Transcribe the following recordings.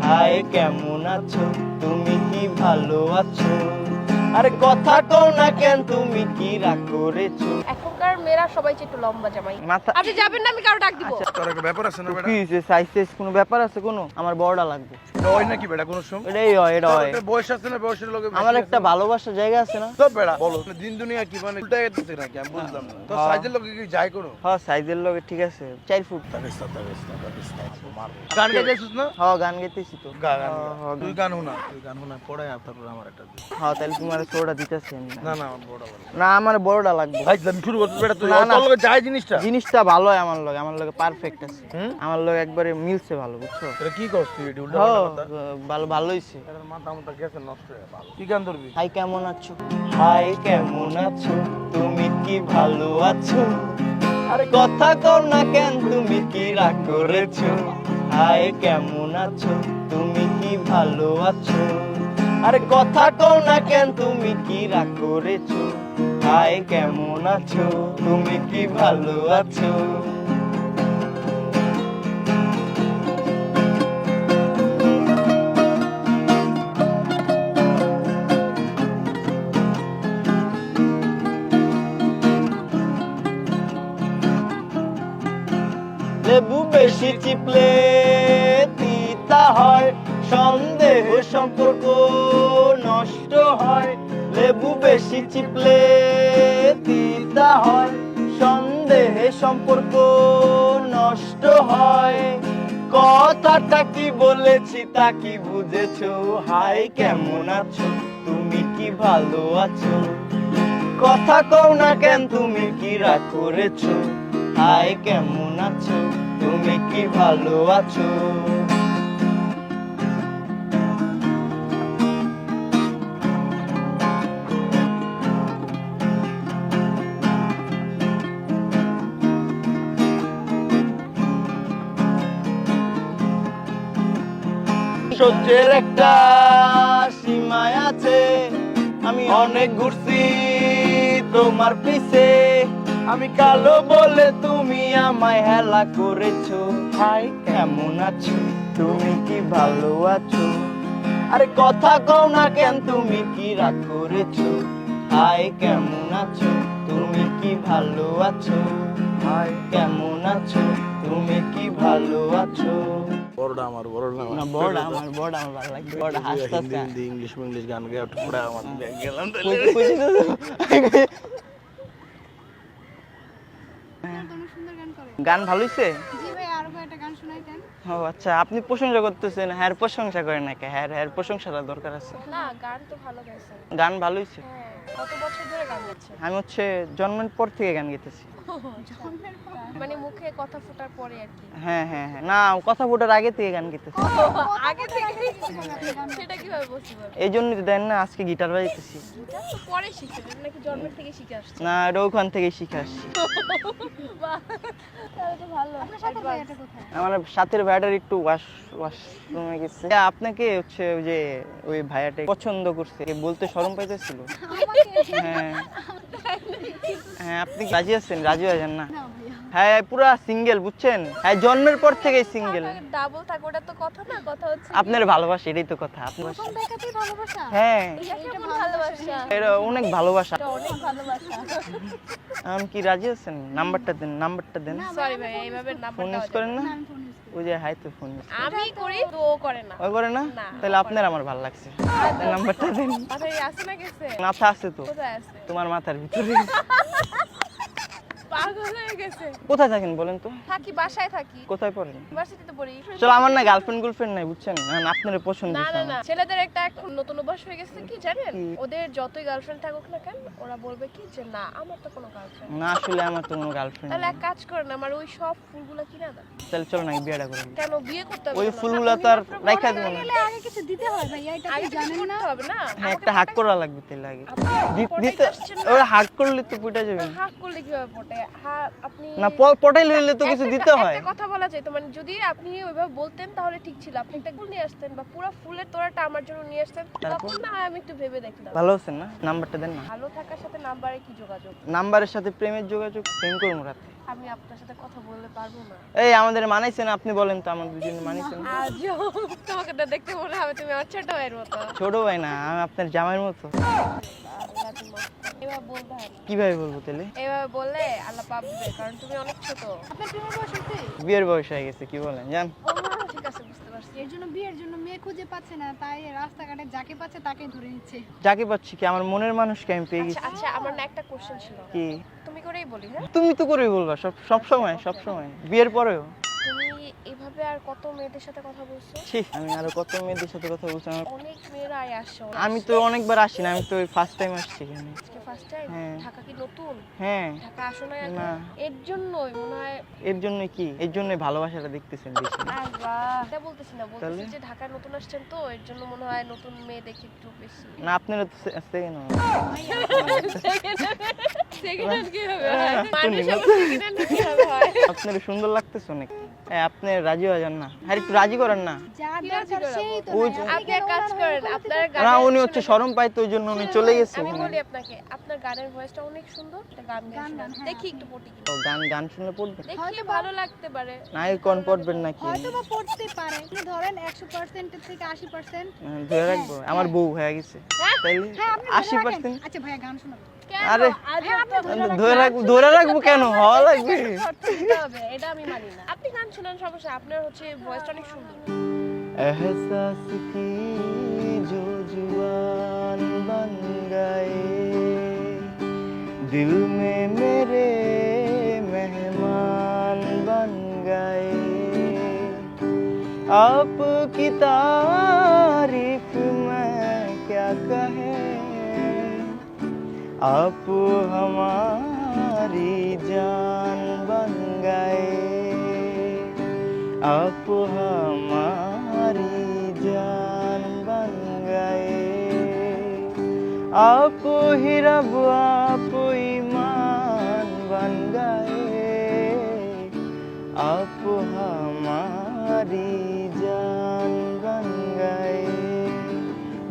High কেমন আছো, তুমি কি ভালো আছো? আরে কথা কও না কেন, তুমি কি রাগ করেছো? এখনকার মেয়েরা সবাই একটু লম্বা জামাই। মাথা আপনি যাবেন না, আমি কারো ডাক দিব। তোর একটা ব্যাপার আছে না বেটা? কি হইছে? সাইজ কোনো ব্যাপার আছে কোনো? আমার বড়টা লাগবে। ওই নাকি বেটা কোন সময়? এটাই হয়, এটা হয়। একটা বয়স আছে না, বয়সের লগে আমার একটা ভালোবাসার জায়গা আছে না? তো বেটা বলো দিন দুনিয়া কি মানে উল্টা গেছে নাকি আমি বুঝলাম না। তো হ্যাঁ। সাইজের লগে কি যায় কোনো? হ্যাঁ, সাইজের লগে ঠিক আছে, 4 ফুট। গান গাইছিস না? হ্যাঁ, গান গাইতেছি তো। গান হ্যাঁ, তুই গান শোনা পড়ায় তারপর আমার একটা দে। হ্যাঁ, তাহলে তোমার ছোটটা দিতেছি আমি। না না আমার বড় বড় না, আমার বড়টা লাগবে। ভাই আমি শুরু করতে বেটা তুই না, না। তোর লগে যায় জিনিসটা জিনিসটা ভালো হয় আমার লগে পারফেক্ট আছে। আমার লগে একবারে মিলছে ভালো, বুঝছো? এটা কি করছিস তুই এটা উল্টা হ্যাঁ, পাল্টা কথা ভালো হইছে। এটার মাথা মাথা গেছে নষ্ট হয়ে ভালো কি গান ধরবি হাই কেমন আছো, হাই কেমন আছো, তুমি কি ভালো আছো? আরে কথা কও না কেন, তুমি কি রাগ করেছো? হাই কেমন আছো, তুমি কি ভালো আছো? আরে কথা কও না কেন, তুমি কি রাগ করেছো? হাই কেমন আছো, তুমি কি ভালো আছো? লেবু বেশি চিপলে তিতা হয়, সন্দেহ সম্পর্ক নষ্ট হয়। লেবু বেশি চিপলে তিতা হয়, সন্দেহে সম্পর্ক নষ্ট হয়। কথাটা কি বলেছি তা কি বুঝেছো? হাই কেমন আছো, তুমি কি ভালো আছো? কথা কও না কেন, তুমি কি রাগ করেছো? হাই কেমন আছো, তুমি কি ভালো আছো? সহ্যের একটা সীমায় আছে, আমি অনেক ঘুরছি তোমার পিছে। আমি কালো বলে তুমি আমায় হেলা করেছো। হাই কেমন আছো, তুমি কি ভালো আছো? আরে কথা কও না কেন, তুমি কি রাগ করেছো? হাই কেমন আছো, তুমি কি ভালো আছো? হাই কেমন আছো, তুমি কি ভালো আছো? বড়টা আমার না, বড় আমার ভালো লাগবে। বড় হাসতাছে। হিন্দি ইংলিশ গান গায় একটু পড়া আমার গেলাম তুমি সুন্দর গান করে। গান ভালো হইছে? জি ভাই, আরো একটা গান শোনাইতেন। ও আচ্ছা, আপনি প্রশংসা করতেছেন, হ্যাঁ প্রশংসা করেন না কে? হ্যাঁ প্রশংসাটা দরকার আছে। না, গান তো ভালো গাইছেন। গান ভালো হইছে। হ্যাঁ, কত বছর ধরে গান গাচ্ছেন? আমি জন্মের পর থেকে গান গাইতেছি। মানে মুখে কথা ফোটার পরে আর কি। হ্যাঁ, না, কথা ফোটার আগে থেকে গান গাইতেছি। আগে থেকে সেটা কিভাবে পসিবল? এই জন্যই তো দেন না আজকে গিটার বাজাইতেছি। এটা তো পরে শিখেছেন নাকি জন্মের থেকে শিখে আসছেন? না, এটা ওখান থেকেই শিখে আসছি। বাহ, তাহলে তো ভালো। আপনার সাথে ভাইয়াটা কোথায়? আমার সাথের ভাইয়াটার একটু ওয়াশরুমে গেছে। আপনাকে ওই যে ওই ভাইয়াটা পছন্দ করছে, বলতে শরম পাইতেছিল। হ্যাঁ, আপনি রাজি আছেন? রাজি হয়ে যান না? না ভাইয়া। হ্যাঁ, পুরা সিঙ্গেল, বুঝছেন? হ্যাঁ, জন্মের পর থেকেই সিঙ্গেল। ডাবল থাক, ওটা তো কথা না, কথা হচ্ছে আপনার ভালোবাসা, এটাই তো কথা। আপনার প্রথম দেখাতেই ভালোবাসা? হ্যাঁ, এটা কেমন ভালোবাসা? এটা অনেক ভালোবাসা। এটা অনেক ভালোবাসা। আপনি কি রাজি আছেন? নাম্বারটা দেন। সরি ভাই, এইভাবে ফোন নাম্বারটা ইউজ করেন না? না, আমি ফোন ইউজ করি। ওই যে হাই তো ফোন আমি করি তো ও করে না। ওই করে না? না, তাহলে আপনার আমার ভালো লাগছে। নাম্বারটা দেন। মাথায় আছে না গেছে? মাথা আছে তো, কোথায় আছে? তোমার মাথার ভিতরে। পাগল হয়ে গেছে। কোথায় থাকেন বলেন তো? থাকি, বাসায় থাকি। কোথায় পড়েন? ইউনিভার্সিটিতে পড়ি। চলো, আমার না গার্লফ্রেন্ড নাই, বুঝছেন? আপনার পছন্দ না হয়েছে না আমার। না, ছেলেদের একটা এখন নতুন অভ্যাস হয়ে গেছে কি জানেন? কি? ওদের যতই গার্লফ্রেন্ড থাকুক না কেন, ওরা বলবে কি যে না আমার তো কোনো গার্লফ্রেন্ড। না, আসলে আমার তো কোনো গার্লফ্রেন্ড তাহলে নেই। এক কাজ করেন, আমার ওই সব ফুলগুলো কিনা দাও। তাহলে চলো না বিয়েটা করি। কেন বিয়ে করতে হবে? ওই না? ফুলগুলো তো আর আপনি রাইখা বড় দিব না। হয়ে তাহলে আগে কিছু দিতে হয় ভাইয়া, এটা আগে কি তো কিছু জানেন না? করতে হবে না? হ্যাঁ, একটা হাক করা লাগবে তাহলে আগে। আপনি পটাইতে দিতে আসছেন ওই না? হাক করলে তো পুইটা যাবে। হাক করলে কিভাবে পটে? আপনি না, পটাই লইলে তো কিছু দিতে হয়। একটা কথা বলা যায় তো, মানে যদি আপনি ওইভাবে বলতেন তাহলে ঠিক ছিল। আপনি একটা ফুল নিয়ে আসতেন বা পুরো ফুলের তোড়াটা আমার জন্য নিয়ে আসতেন, তারপর? তখন না হয় আমি একটু ভেবে দেখতাম। ভালো আছেন না? নাম্বারটা দেন না। ভালো থাকার সাথে নাম্বারে কি যোগাযোগ? নাম্বারের সাথে প্রেমের যোগাযোগ, প্রেম করবো রাতে। আমি আপনার সাথে কথা বলতে পারবো না। এই আমাদের মানাইছেন, আপনি বলেন তো আমার দুজনে মানাইছেন? আজও তোমাকে তো দেখতে মনে হবে তুমি আমার ছোট ভাইয়ের মতো। ছোট ভাই না, আমি আপনার জামাইয়ের মতো। আল্লাহ তোমার এবার বলতে হয় না। কিভাবে বলবো তাহলে? এভাবে বললে আল্লাহ পাপ দিবে, কারণ তুমি অনেক ছোট। আপনার প্রেমের বয়স হয়েছে? বিয়ের বয়স হয়ে গেছে, কি বলেন জান? ও ঠিক আছে, বুঝতে পারছি। এর জন্য বিয়ের জন্য মেয়ে খুঁজে পাচ্ছে না, তাই রাস্তাঘাটে যাকে পাচ্ছে তাকে ধরে নিচ্ছে। যাকে পাচ্ছি কি, আমার মনের মানুষকে আমি পেয়ে আচ্ছা গেছি। আচ্ছা, আমার না একটা কোশ্চেন ছিল। কি? তুমি করেই বলি, হ্যাঁ? তুমি তো করেই বলবা সব সময় বিয়ের পরেও। তুমি এভাবে আর কত মেয়েদের সাথে কথা বলছো? ছি, আমি আরো কত মেয়েদের সাথে কথা বলছি। অনেক মেয়েরাই আসছে। আমি তো অনেকবার আসি না, আমি তো ফার্স্ট টাইম আসছি এখানে। আজকে ফার্স্ট টাইম? হ্যাঁ। ঢাকা কি নতুন? হ্যাঁ। ঢাকা আসো না আগে? না। এর জন্যই মনে হয়। এর জন্য কি? এর জন্য ভালোবাসাটা দেখতেছেন বেশি। এটা বলতেছি না, বলতেছি তাহলে? যে ঢাকায় নতুন আসছেন তো এর জন্য মনে হয় নতুন মেয়ে দেখি একটু বেশি। না, আপনারা তো সেকেন্ড সেকেন্ড হ্যান্ড কিভাবে হ্যাঁ, হয়? মানুষ শুনি না। আবার সেকেন্ড হ্যান্ড কিভাবে হয়? আপনার সুন্দর লাগতেছে অনেক। আপনি রাজি হয়ে যান না, আর একটু রাজি করেন না। যার কি দরকার রাজি সেই তো ওই নাই। যে- আপনি আপনি কেন এক কাজ ওনার করেন, হয়ে আপনার বলতে না, গানের উনি হচ্ছে শুনে- শরম পাইতো ওই জন্য উনি চলে গেছে আমি ওখানে। বলি আপনাকে, আপনার গানের ভয়েসটা অনেক সুন্দর, একটা গান গান গান গান, হ্যাঁ, দেখি আপনি- একটু পটি কিনা। ও, গান শুনলে পড়বেন? দেখি হয়তো ভালো লাগতে পারে। না, এই কোন পড়বেন নাকি? হয়তো বা পড়তে পারে। আপনি ধরেন 100% এর থেকে 80%। ধরে রাখবো, আমার বউ হয়ে গেছে হ্যাঁ? তাইলে হ্যাঁ, আপনি ধরে 80%। রাখেন। আচ্ছা ভাইয়া গান শোনাবেন? কেন? আরে, হ্যাঁ, আপনি ধরে রাখবো কেন? হওয়া লাগবে। শর্ত দিতে হবে, এটা আমি মানি না। আপনি গান শোনান, সমস্যা, আপনার হচ্ছে ভয়েসটা অনেক সুন্দর। एहसास की जो जुबान बन गए, दिल में मेरे मेहमान बन गए, आपकी तारीफ मैं क्या कहे, आप हमारी जान बन गए, आप हमारी जान बन गए, आप ही रब आप ईमान बन गए, आप हमारी जान बन गए,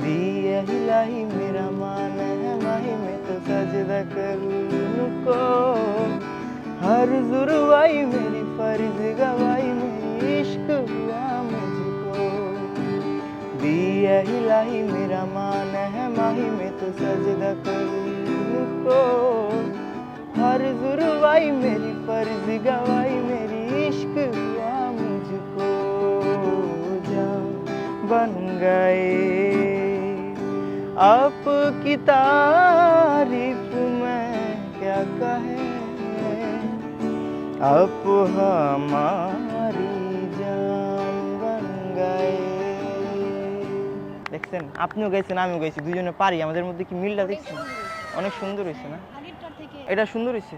दिए इलाही मेरा मान है माही में तो सजदा करूं उनको, हर जुर्वाई मेरी फर्ज गवाई मेरी इश्क हुआ मुझको, दिया इलाही मेरा मान है माही में तो सजदा करूं उनको, हर जुर्वाई मेरी फर्ज गवाई मेरी इश्क हुआ मुझको, जान बन गए, आपकी तारीफ मैं क्या कहे, आप हमारी जान बन गए। দেখছেন, আপনিও গাইছেন আমিও গাইছি, দুজনে পারি, আমাদের মধ্যে কি মিলটা দেখছেন? অনেক সুন্দর হয়েছে না? আগেরটার থেকে। এটা সুন্দর হয়েছে,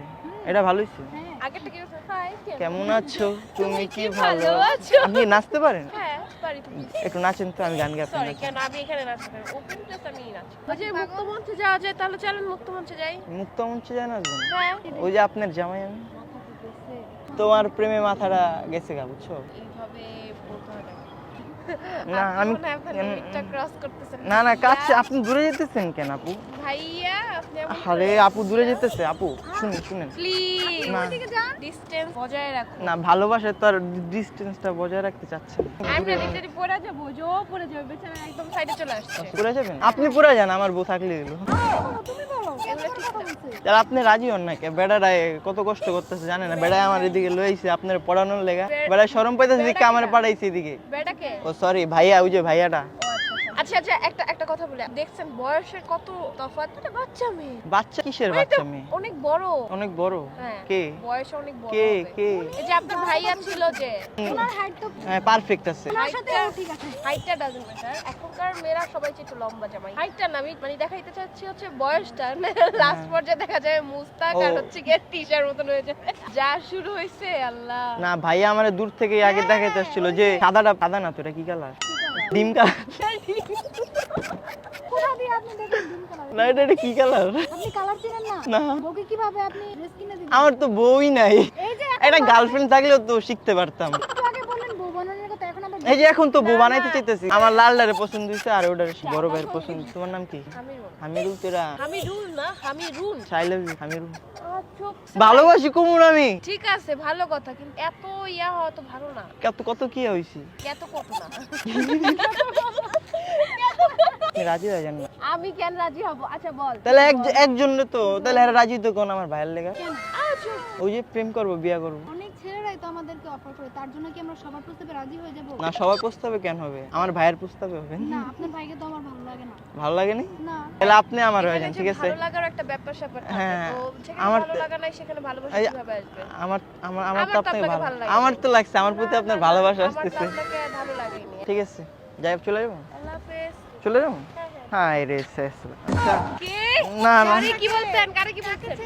এটা ভালো হয়েছে। হ্যাঁ। আগেরটা কি হচ্ছে? হাই, কেমন আছো তুমি, কি ভালো ভালো আছো? আছো? আপনি নাচতে পারেন? হ্যাঁ, পারি তো। একটু নাচেন তো, আমি গান গাই, আপনি সরি, নাচেন। কেন আমি এখানে নাচতে পারি? ওপেন প্লেস আমি নাচি। ওই যে মুক্ত মঞ্চে যাওয়া যায়, তাহলে চলেন মুক্ত মঞ্চে যাই। মুক্ত মঞ্চে যায় নাচবেন? হ্যাঁ, ওই যে আপনার জামাই আমি, তোমার প্রেমে মাথাটা গেছে গা, বুঝছো? এইভাবে বলতে হয় না। না, আমি মনে হয় আপনার লিমিটটা ক্রস করতেছেন। না না, কাছে আপনি দূরে যেতেছেন কেন আপু? ভাইয়া, আপনি এমন আরে আপু দূরে যেতেছে, আপু শুনেন প্লিজ না ডিসটেন্স বজায় রাখুন। না, ভালোবাসা তো আর ডিস্টেন্সটা বজায় রাখতে চাচ্ছে না। আমি না দেখতে পড়ে যাবো, জো পড়ে যাবে, বেচারা একদম সাইডে চলে আসছে। পুরা যাবেন? আপনি পুরা যান, আমার বউ থাকলে দিল। তুমি বলো এগুলো ঠিক না। তাহলে আপনি রাজি হন না কে? বেড়াটায় কত কষ্ট করতেছে জানেন না? বেড়ায় আমার এদিকে লইছে আপনার পড়ানোর লেগা, বেড়ায় শরম পাইতেছে দিকে আমার পাঠাইছে এদিকে। বেটাকে ও সরি ভাইয়া, ওই যে ভাইয়াটা। আচ্ছা আচ্ছা, একটা কথা বলে, দেখছেন বয়সের কত তফাৎ? এটা বাচ্চা মেয়ে, বাচ্চা কিসের মানে বাচ্চা তো মেয়ে? অনেক বড়। অনেক বড়? হ্যাঁ, কে বয়স অনেক বড় কে হবে। কে? এই যে আপনার ভাইয়া ছিল যে, ওনার হাইট তো হ্যাঁ, পারফেক্ট আছে। ওনার সাথে ও ঠিক আছে। হাইটটা ডাজন্ট ম্যাটার। এখনকার মেয়েরা সবাই চেয়ে একটু লম্বা জামাই। হাইটটা না, আমি মানে দেখাইতে চাচ্ছি হচ্ছে বয়সটা। লাস্ট পর্যায়ে দেখা যায় মুস্তাক আর ও। হচ্ছে গিয়ে টিশার মতন হয়ে যায়। যা শুরু হয়েছে আল্লাহ। না ভাইয়া আমার দূর থেকে আগে দেখাইতে আসছিল যে সাদা না তো, এটা কি কালার? ডিম কালার কোথা দিয়ে আপনি দেখেন ডিম কালার? না, এটা কি কালার? আপনি কালার চিনেন না? না। বউকে কিভাবে আপনি ড্রেস কিনে দিবেন? আমার তো বউই নাই। এই যে এটা গার্লফ্রেন্ড থাকলেও তো শিখতে পারতাম। একটু আগে বললেন বউ বানানোর কথা, এখন আবার এই যে এখন তো বউ বানাইতে চাইতেছি, আমার লালডারে পছন্দ হইছে আর ওটার বড় ভাইয়ের পছন্দ। তোমার নাম কি? আমিরুল। তোরা হামিরুল না হামিরুল। আই লাভ ইউ আমিরুল। আচ্ছা, ভালোবাসি কুমুর আমি। ঠিক আছে ভালো কথা, কিন্তু এত ইয়া হওয়া তো ভালো না। কত কি হইছি? এত কত না। আপনি রাজি হয়ে যান না? আমি কেন রাজি হব? আচ্ছা বল। তাহলে একজন তো, তাহলে এরা রাজি তো কোন আমার ভাইয়ের লেগা? আচ্ছা ওই যে প্রেম করব, বিয়া করব। অনেক ছেলেরাই তো আমাদেরকে অফার করে, তার জন্য কি আমরা সবার প্রস্তাবে রাজি হয়ে যাব? না, সবার প্রস্তাবে কেন হবে? আমার ভাইয়ের প্রস্তাবে হবে। না, আপনার ভাইকে তো আমার ভালো লাগে না। ভালো লাগে না? না। তাহলে আপনি আমার হয়ে যান, ঠিক আছে? ভালো লাগার একটা ব্যাপার স্যাপার থাকে। হ্যাঁ, তো যেখানে আমার ভালো লাগা নাই সেখানে ভালোবাসা এই- কিভাবে আসবে? আমার আমার তো তো আপনাকে আপনাকে ভালো, ভালো লাগে। আমার তো লাগছে, আমার প্রতি আপনার ভালোবাসা আমার তো আসতেছে। আপনাকে ভালো লাগেনি। ঠিক আছে, যাই চলে যাবো, আল্লাহ হাফেজ। চলে যাবো। হ্যাঁ, হ্যাঁ। হ্যাঁ রে শেষ। আচ্ছা, কে? না না কারে কি বলছেন? কারে কি বলছেন?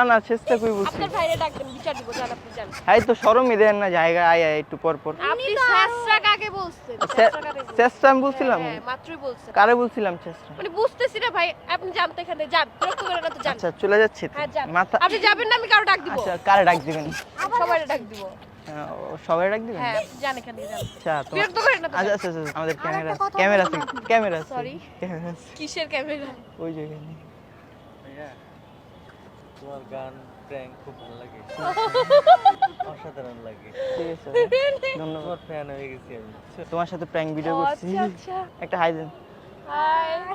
না চেষ্টা করি বলছি। আপনার ভাইরে ডাকবেন, বিচার দিব, জান আপনি জান। এই তো শরমই দেন না, জায়গা আয় একটু পর পর। আপনি শেষরা কাকে বলছেন? চে- শেষরা কাকে বলছেন? চেষ্টা আমি বলছিলাম। হ্যাঁ, মাত্রই বলছেন। কারে বলছিলাম চেষ্টা? মানে বুঝতেছি না ভাই, আপনি জানতে এখানে যান, বিরক্ত করেন না তো যান। আচ্ছা চলে যাচ্ছি তো। হ্যাঁ যান। মাথা আপনি যাবেন না, আমি কারো ডাক দিব। আচ্ছা কারে ডাক দিবেন? সবাই ডাক দিব। সবাই ডাক দিবেন? হ্যাঁ যান এখান থেকে যান। আচ্ছা তোমার বিরক্ত করেন না তো আচ্ছা যান। আচ্ছা আচ্ছা, আমাদের ক্যামেরা একটা কথা ক্যামেরা বলবো আছে, না ক্যামেরা আছে, Sorry? ক্যামেরা আছে কিসের ক্যামেরা? ওই জায়গায়। তোমার গান প্র্যাঙ্ক খুব ভালো লাগে, অসাধারণ লাগে। ঠিক আছে ধন্যবাদ। তোমার ফ্যান হয়ে গেছি আমি। তোমার সাথে প্র্যাঙ্ক ভিডিও ও, করছি। আচ্ছা আচ্ছা। একটা হাই দেন। হাই।